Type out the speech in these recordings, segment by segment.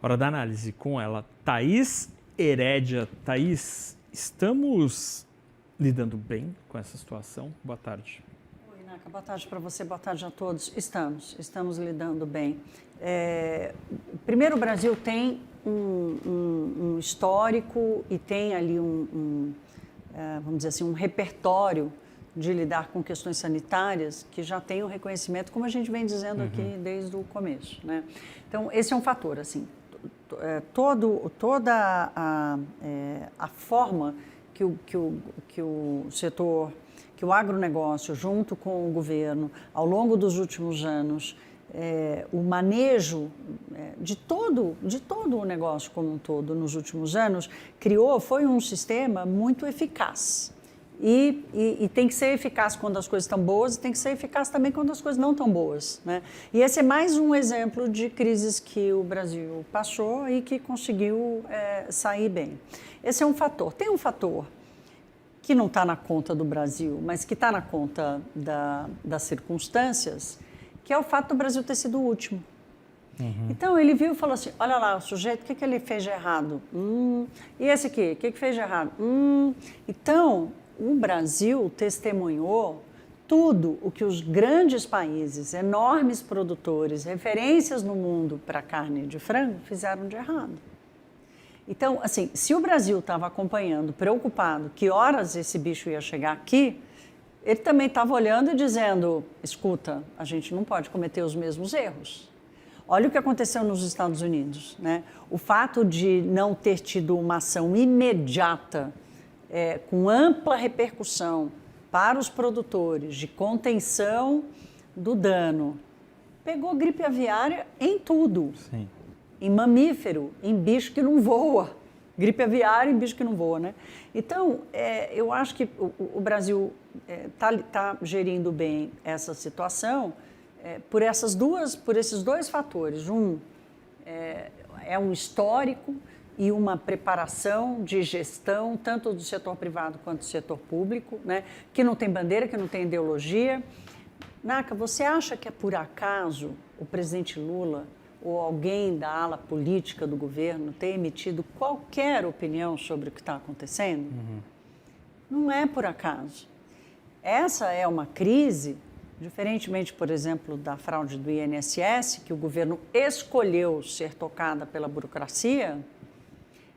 Hora da análise com ela, Thaís Herédia. Thaís, estamos lidando bem com essa situação? Boa tarde. Oi, Naka, boa tarde para você, boa tarde a todos. Estamos lidando bem. Primeiro, o Brasil tem um histórico e tem ali vamos dizer assim, um repertório de lidar com questões sanitárias que já tem um reconhecimento, como a gente vem dizendo aqui desde o começo, né? Então, esse é um fator, assim, toda a forma que o setor, que o agronegócio, junto com o governo, ao longo dos últimos anos, o manejo de todo o negócio como um todo nos últimos anos, foi um sistema muito eficaz. E tem que ser eficaz quando as coisas estão boas e tem que ser eficaz também quando as coisas não estão boas, né? E esse é mais um exemplo de crises que o Brasil passou e que conseguiu sair bem. Esse é um fator. Tem um fator que não está na conta do Brasil, mas que está na conta das circunstâncias, que é o fato do Brasil ter sido o último. Então, ele viu e falou assim, olha lá, o sujeito, o que ele fez de errado? E esse aqui, o que fez de errado? Então, o Brasil testemunhou tudo o que os grandes países, enormes produtores, referências no mundo para carne de frango, fizeram de errado. Então, assim, se o Brasil estava acompanhando, preocupado, que horas esse bicho ia chegar aqui, ele também estava olhando e dizendo, escuta, a gente não pode cometer os mesmos erros. Olha o que aconteceu nos Estados Unidos, né? O fato de não ter tido uma ação imediata, com ampla repercussão para os produtores de contenção do dano, pegou gripe aviária em tudo. Sim. Em mamífero, em bicho que não voa. Gripe aviária em bicho que não voa, né? Então, eu acho que o Brasil tá gerindo bem essa situação por esses dois fatores. É um histórico e uma preparação de gestão, tanto do setor privado quanto do setor público, né? Que não tem bandeira, que não tem ideologia. Naka, você acha que é por acaso o presidente Lula ou alguém da ala política do governo ter emitido qualquer opinião sobre o que está acontecendo? Não é por acaso. Essa é uma crise, diferentemente, por exemplo, da fraude do INSS, que o governo escolheu ser tocada pela burocracia.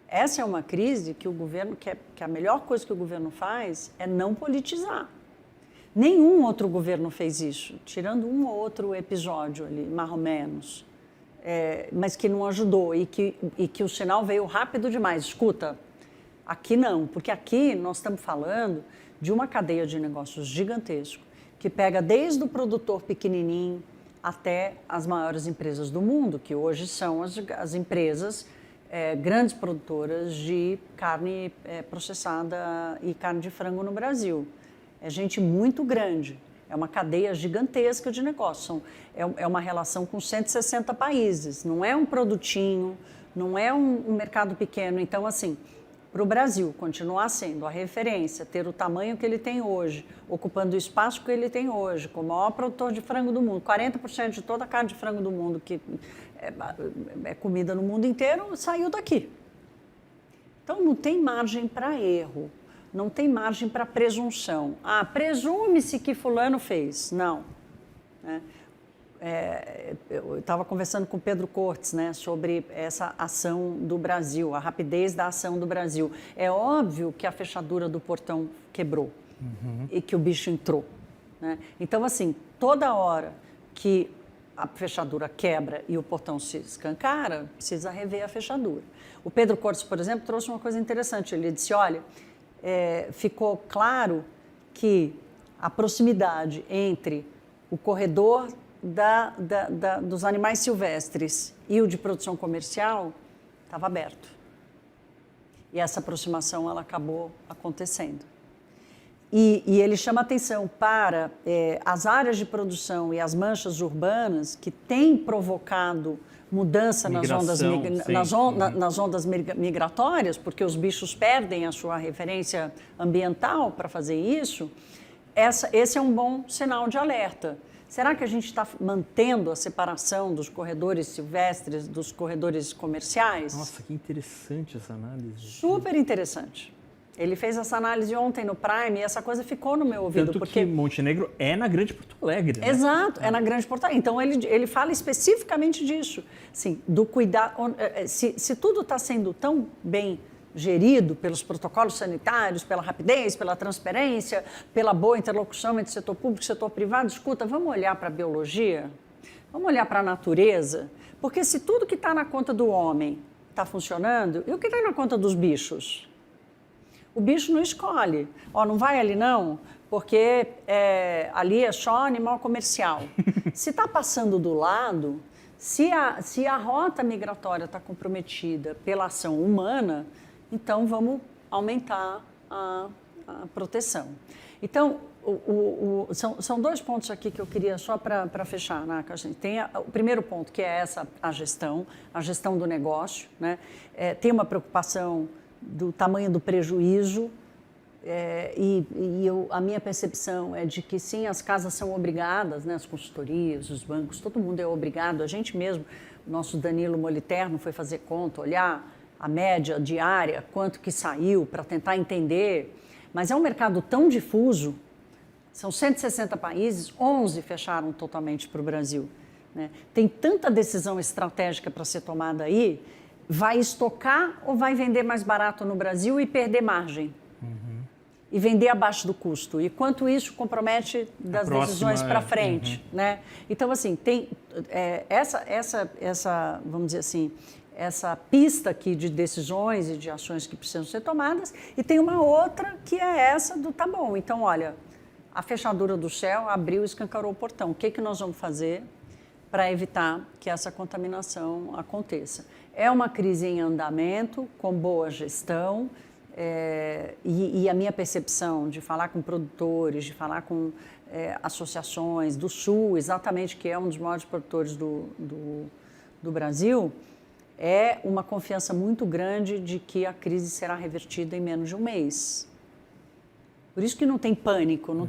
Essa é uma crise que o governo, que a melhor coisa que o governo faz é não politizar. Nenhum outro governo fez isso, tirando um ou outro episódio ali, mais ou menos, mas que não ajudou e que o sinal veio rápido demais. Escuta, aqui não, porque aqui nós estamos falando de uma cadeia de negócios gigantesco que pega desde o produtor pequenininho até as maiores empresas do mundo, que hoje são as empresas grandes produtoras de carne processada e carne de frango no Brasil. É gente muito grande, é uma cadeia gigantesca de negócios, é uma relação com 160 países, não é um produtinho, não é um mercado pequeno. Então, assim, para o Brasil continuar sendo a referência, ter o tamanho que ele tem hoje, ocupando o espaço que ele tem hoje, como o maior produtor de frango do mundo, 40% de toda a carne de frango do mundo que é comida no mundo inteiro, saiu daqui. Então, não tem margem para erro, não tem margem para presunção. Presume-se que fulano fez. Não. Eu estava conversando com o Pedro Cortes, né, sobre essa ação do Brasil, a rapidez da ação do Brasil. É óbvio que a fechadura do portão quebrou e que o bicho entrou, né? Então, assim, toda hora que a fechadura quebra e o portão se escancara, precisa rever a fechadura. O Pedro Cortes, por exemplo, trouxe uma coisa interessante. Ele disse, olha, ficou claro que a proximidade entre o corredor dos animais silvestres e o de produção comercial estava aberto. E essa aproximação ela acabou acontecendo. E ele chama atenção para as áreas de produção e as manchas urbanas que têm provocado mudança nas ondas migratórias, porque os bichos perdem a sua referência ambiental para fazer isso. Esse é um bom sinal de alerta. Será que a gente está mantendo a separação dos corredores silvestres dos corredores comerciais? Nossa, que interessante essa análise. Super interessante. Ele fez essa análise ontem no Prime e essa coisa ficou no meu ouvido. Tanto porque que Montenegro é na Grande Porto Alegre, né? Exato, é na Grande Porto Alegre. Então, ele fala especificamente disso. Assim, do cuidado. Se tudo está sendo tão bem gerido pelos protocolos sanitários, pela rapidez, pela transparência, pela boa interlocução entre setor público e setor privado, escuta, vamos olhar para a biologia? Vamos olhar para a natureza? Porque se tudo que está na conta do homem está funcionando, e o que está na conta dos bichos? O bicho não escolhe. Ó, não vai ali não, porque ali é só animal comercial. Se está passando do lado, se a rota migratória está comprometida pela ação humana, então vamos aumentar a proteção. Então, são 2 pontos aqui que eu queria só para fechar, né? Tem o primeiro ponto, que é a gestão do negócio, né? Tem uma preocupação do tamanho do prejuízo, a minha percepção é de que sim, as casas são obrigadas, né, as consultorias, os bancos, todo mundo é obrigado, a gente mesmo, o nosso Danilo Moliterno foi fazer conta, olhar a média diária, quanto que saiu, para tentar entender, mas é um mercado tão difuso, são 160 países, 11 fecharam totalmente para o Brasil, né? Tem tanta decisão estratégica para ser tomada aí. Vai estocar ou vai vender mais barato no Brasil e perder margem? E vender abaixo do custo? E quanto isso compromete das decisões para frente? Né? Então, assim, tem essa, vamos dizer assim, essa pista aqui de decisões e de ações que precisam ser tomadas, e tem uma outra que é essa do tá bom. Então, olha, a fechadura do céu abriu e escancarou o portão. O que nós vamos fazer para evitar que essa contaminação aconteça? É uma crise em andamento, com boa gestão, e a minha percepção de falar com produtores, de falar com associações do Sul, exatamente, que é um dos maiores produtores do Brasil, é uma confiança muito grande de que a crise será revertida em menos de um mês. Por isso que não tem pânico no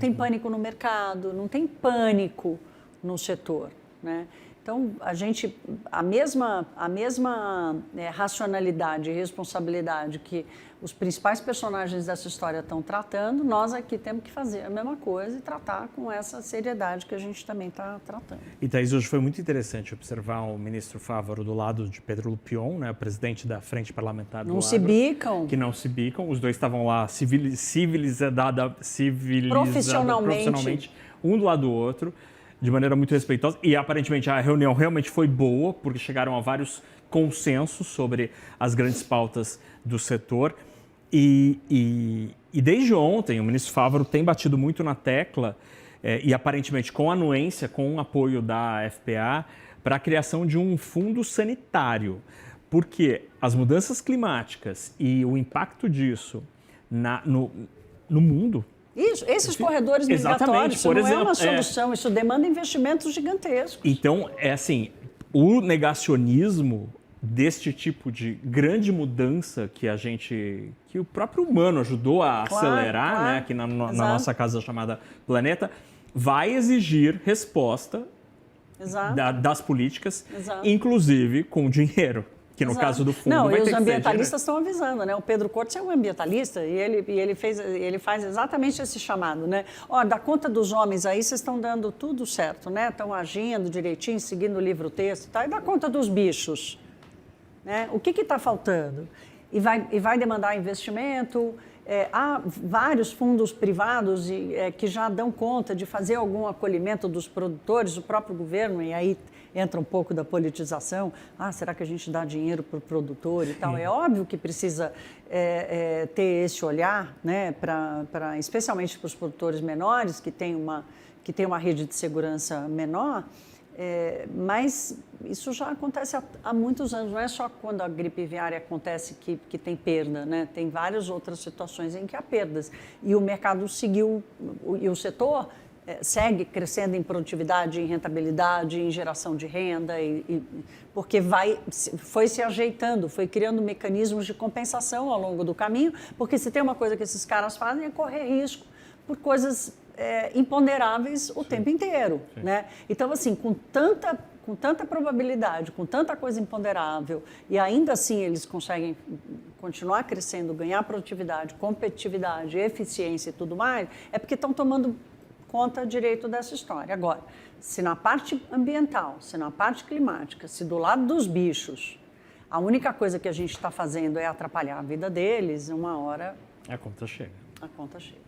mercado, não tem pânico no setor, né? Então, a mesma racionalidade e responsabilidade que os principais personagens dessa história estão tratando, nós aqui temos que fazer a mesma coisa e tratar com essa seriedade que a gente também está tratando. E, Thaís, hoje foi muito interessante observar o ministro Fávaro do lado de Pedro Lupion, né, o presidente da Frente Parlamentar do Agro. Não se bicam. Que não se bicam. Os dois estavam lá profissionalmente, um do lado do outro, de maneira muito respeitosa, e aparentemente a reunião realmente foi boa, porque chegaram a vários consensos sobre as grandes pautas do setor, e desde ontem o ministro Fávaro tem batido muito na tecla, e aparentemente com anuência, com o apoio da FPA, para a criação de um fundo sanitário, porque as mudanças climáticas e o impacto disso no mundo... Isso, esses corredores migratórios, isso não é uma solução, isso demanda investimentos gigantescos. Então, o negacionismo deste tipo de grande mudança que o próprio humano ajudou a acelerar, né, aqui na nossa casa chamada Planeta, vai exigir resposta das políticas, inclusive com dinheiro. Que no caso do fundo vai ter que ser. Não, e os ambientalistas estão avisando, né? O Pedro Cortes é um ambientalista e ele faz exatamente esse chamado, né? Ó, da conta dos homens aí, vocês estão dando tudo certo, né? Estão agindo direitinho, seguindo o livro-texto e tal. E da conta dos bichos, né? O que está faltando? E vai demandar investimento. Há vários fundos privados que já dão conta de fazer algum acolhimento dos produtores, o próprio governo, e aí entra um pouco da politização. Será que a gente dá dinheiro para o produtor e tal? É óbvio que precisa ter esse olhar, né, especialmente para os produtores menores, que têm uma rede de segurança menor, mas isso já acontece há muitos anos, não é só quando a gripe aviária acontece que tem perda, né? Tem várias outras situações em que há perdas. E o mercado seguiu, e o setor segue crescendo em produtividade, em rentabilidade, em geração de renda, porque foi se ajeitando, foi criando mecanismos de compensação ao longo do caminho, porque se tem uma coisa que esses caras fazem é correr risco por coisas imponderáveis o tempo inteiro, né? Então, assim, com tanta probabilidade, com tanta coisa imponderável, e ainda assim eles conseguem continuar crescendo, ganhar produtividade, competitividade, eficiência e tudo mais, é porque estão tomando conta direito dessa história. Agora, se na parte ambiental, se na parte climática, se do lado dos bichos, a única coisa que a gente está fazendo é atrapalhar a vida deles, uma hora A conta chega. a conta chega.